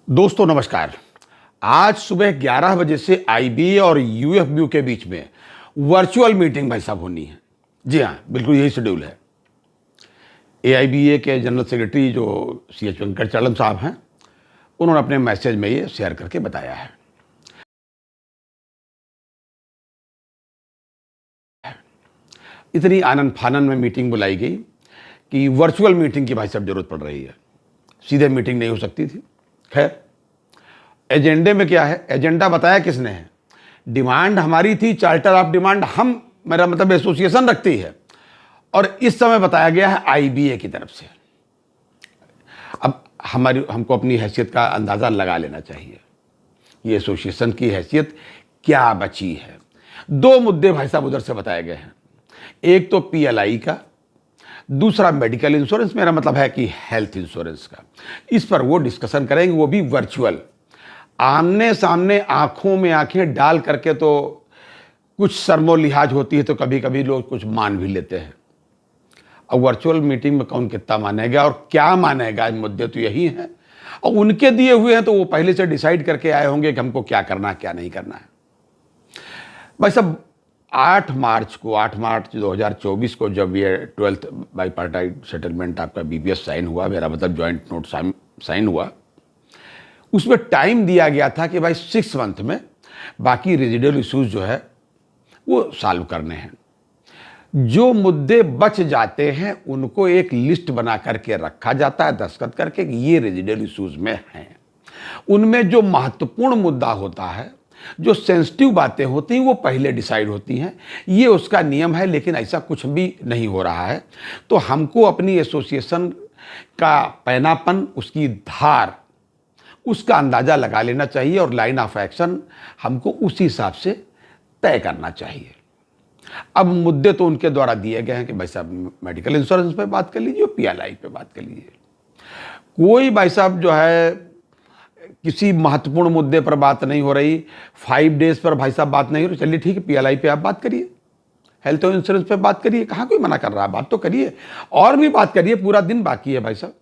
दोस्तों नमस्कार। आज सुबह 11 बजे से आईबीए और यूएफबीयू के बीच में वर्चुअल मीटिंग भाई साहब होनी है। जी हाँ, बिल्कुल यही शेड्यूल है। एआईबीए के जनरल सेक्रेटरी जो सीएच वेंकटचलम साहब हैं, उन्होंने अपने मैसेज में ये शेयर करके बताया है। इतनी आनन फानन में मीटिंग बुलाई गई कि वर्चुअल मीटिंग की भाई साहब जरूरत पड़ रही है। सीधे मीटिंग नहीं हो सकती थी। खैर, एजेंडे में क्या है, एजेंडा बताया किसने है। डिमांड हमारी थी, चार्टर ऑफ डिमांड हम, मेरा मतलब एसोसिएशन रखती है, और इस समय बताया गया है आईबीए की तरफ से। अब हमको अपनी हैसियत का अंदाज़ा लगा लेना चाहिए, ये एसोसिएशन की हैसियत क्या बची है। दो मुद्दे भाई साहब उधर से बताए गए हैं। एक तो पीएलआई का, दूसरा मेडिकल इंश्योरेंस, मेरा मतलब है कि हेल्थ इंश्योरेंस का। इस पर वो डिस्कशन करेंगे, वो भी वर्चुअल, आमने सामने आंखों में आंखें डाल करके। तो कुछ शर्मो लिहाज होती है, तो कभी कभी लोग कुछ मान भी लेते हैं। अब वर्चुअल मीटिंग में कौन कितना मानेगा और क्या मानेगा, मुद्दे तो यही हैं। और उनके दिए हुए हैं तो वो पहले से डिसाइड करके आए होंगे कि हमको क्या करना है क्या नहीं करना है। भाई साहब 8 मार्च 2024 को जब ये 12th बाईपार्टाइट सेटलमेंट आपका बीपीएस साइन हुआ, मेरा मतलब जॉइंट नोट साइन हुआ, उसमें टाइम दिया गया था कि भाई 6 मंथ में बाकी रेजिडुअल इश्यूज जो है वो सॉल्व करने हैं। जो मुद्दे बच जाते हैं उनको एक लिस्ट बना करके रखा जाता है दस्तखत करके कि ये रेजिडुअल इश्यूज में हैं। उनमें जो महत्वपूर्ण मुद्दा होता है, जो सेंसिटिव बातें होती हैं, वो पहले डिसाइड होती हैं। ये उसका नियम है, लेकिन ऐसा कुछ भी नहीं हो रहा है। तो हमको अपनी एसोसिएशन का पैनापन, उसकी धार, उसका अंदाज़ा लगा लेना चाहिए और लाइन ऑफ एक्शन हमको उसी हिसाब से तय करना चाहिए। अब मुद्दे तो उनके द्वारा दिए गए हैं कि भाई साहब मेडिकल इंश्योरेंस पे बात कर लीजिए, पीएलआई पे बात कर लीजिए। कोई भाई साहब जो है किसी महत्वपूर्ण मुद्दे पर बात नहीं हो रही, 5 डेज पर भाई साहब बात नहीं हो रही, चलिए ठीक है, पीएलआई पे आप बात करिए, हेल्थ इंश्योरेंस पे बात करिए, कहाँ कोई मना कर रहा है, बात तो करिए। और भी बात करिए, पूरा दिन बाकी है भाई साहब।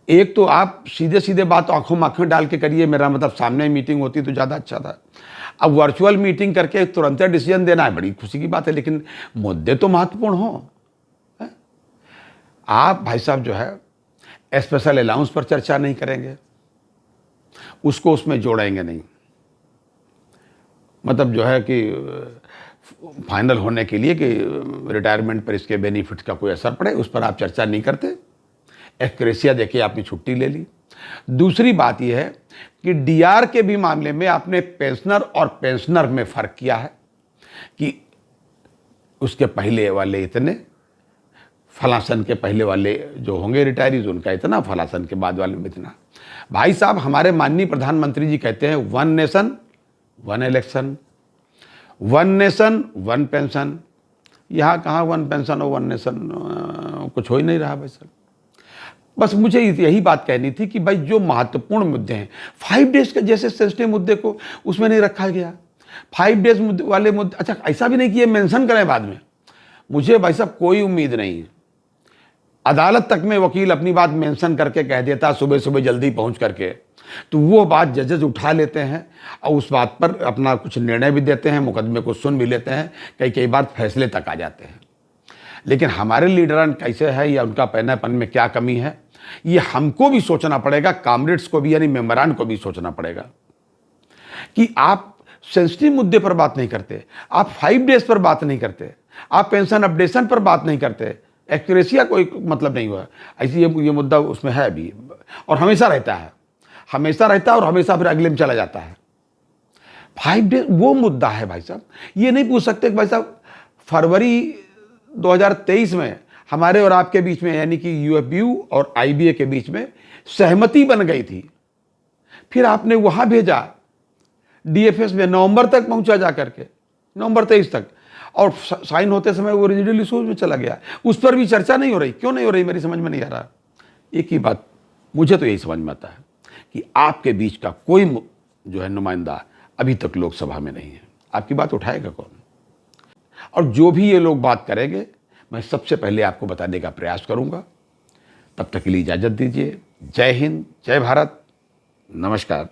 एक तो आप सीधे सीधे बात आंखों में आंखें डाल के करिए, मेरा मतलब सामने मीटिंग होती तो ज़्यादा अच्छा था। अब वर्चुअल मीटिंग करके तुरंत डिसीजन देना है, बड़ी खुशी की बात है, लेकिन मुद्दे तो महत्वपूर्ण हो। आप भाई साहब जो है स्पेशल अलाउंस पर चर्चा नहीं करेंगे, उसको उसमें जोड़ेंगे नहीं। मतलब जो है कि फाइनल होने के लिए कि रिटायरमेंट पर इसके बेनिफिट का कोई असर पड़े, उस पर आप चर्चा नहीं करते। एक्रेसिया देखिए, आपने छुट्टी ले ली। दूसरी बात यह है कि डीआर के भी मामले में आपने पेंशनर और पेंशनर में फर्क किया है कि उसके पहले वाले इतने, फलासन के पहले वाले जो होंगे रिटायरीज उनका इतना, फलासन के बाद वाले में इतना। भाई साहब, हमारे माननीय प्रधानमंत्री जी कहते हैं 1 नेशन 1 इलेक्शन, 1 नेशन 1 पेंशन। यहाँ कहाँ 1 पेंशन और 1 नेशन, कुछ हो ही नहीं रहा भाई साहब। बस मुझे यही बात कहनी थी कि भाई जो महत्वपूर्ण मुद्दे हैं, 5 डेज के जैसे सेंसिटिव मुद्दे को उसमें नहीं रखा गया। 5 डेज वाले मुद्दे, अच्छा ऐसा भी नहीं कि ये मेंशन करें बाद में। मुझे भाई साहब कोई उम्मीद नहीं है। अदालत तक में वकील अपनी बात मेंशन करके कह देता सुबह सुबह जल्दी पहुंच करके, तो वो बात जजेस उठा लेते हैं और उस बात पर अपना कुछ निर्णय भी देते हैं, मुकदमे को सुन भी लेते हैं, कई बार फैसले तक आ जाते हैं। लेकिन हमारे लीडरान कैसे है या उनका पैनापन में क्या कमी है, ये हमको भी सोचना पड़ेगा, कामरेड्स को भी यानी मेंबरान को भी सोचना पड़ेगा कि आप सेंसिटिव मुद्दे पर बात नहीं करते, आप 5 डेज पर बात नहीं करते, आप पेंशन अपडेशन पर बात नहीं करते, एक्यूरेसिया कोई मतलब नहीं हुआ। ऐसी ये मुद्दा उसमें है अभी, और हमेशा रहता है और हमेशा फिर अगले में चला जाता है। 5 डेज वो मुद्दा है भाई साहब। ये नहीं पूछ सकते कि भाई साहब फरवरी 2023 में हमारे और आपके बीच में, यानी कि यूएफबीयू और आईबीए के बीच में सहमति बन गई थी, फिर आपने वहां भेजा डीएफएस में, नवंबर तक पहुंचा जा करके, नवंबर 23 तक, और साइन होते समय वो रेजिडुअल इश्यूज में चला गया। उस पर भी चर्चा नहीं हो रही। क्यों नहीं हो रही, मेरी समझ में नहीं आ रहा। एक ही बात मुझे तो यही समझ में आता है कि आपके बीच का कोई जो है नुमाइंदा अभी तक लोकसभा में नहीं है। आपकी बात उठाएगा कौन? और जो भी ये लोग बात करेंगे, मैं सबसे पहले आपको बताने का प्रयास करूंगा। तब तक के लिए इजाजत दीजिए। जय हिंद, जय भारत। नमस्कार।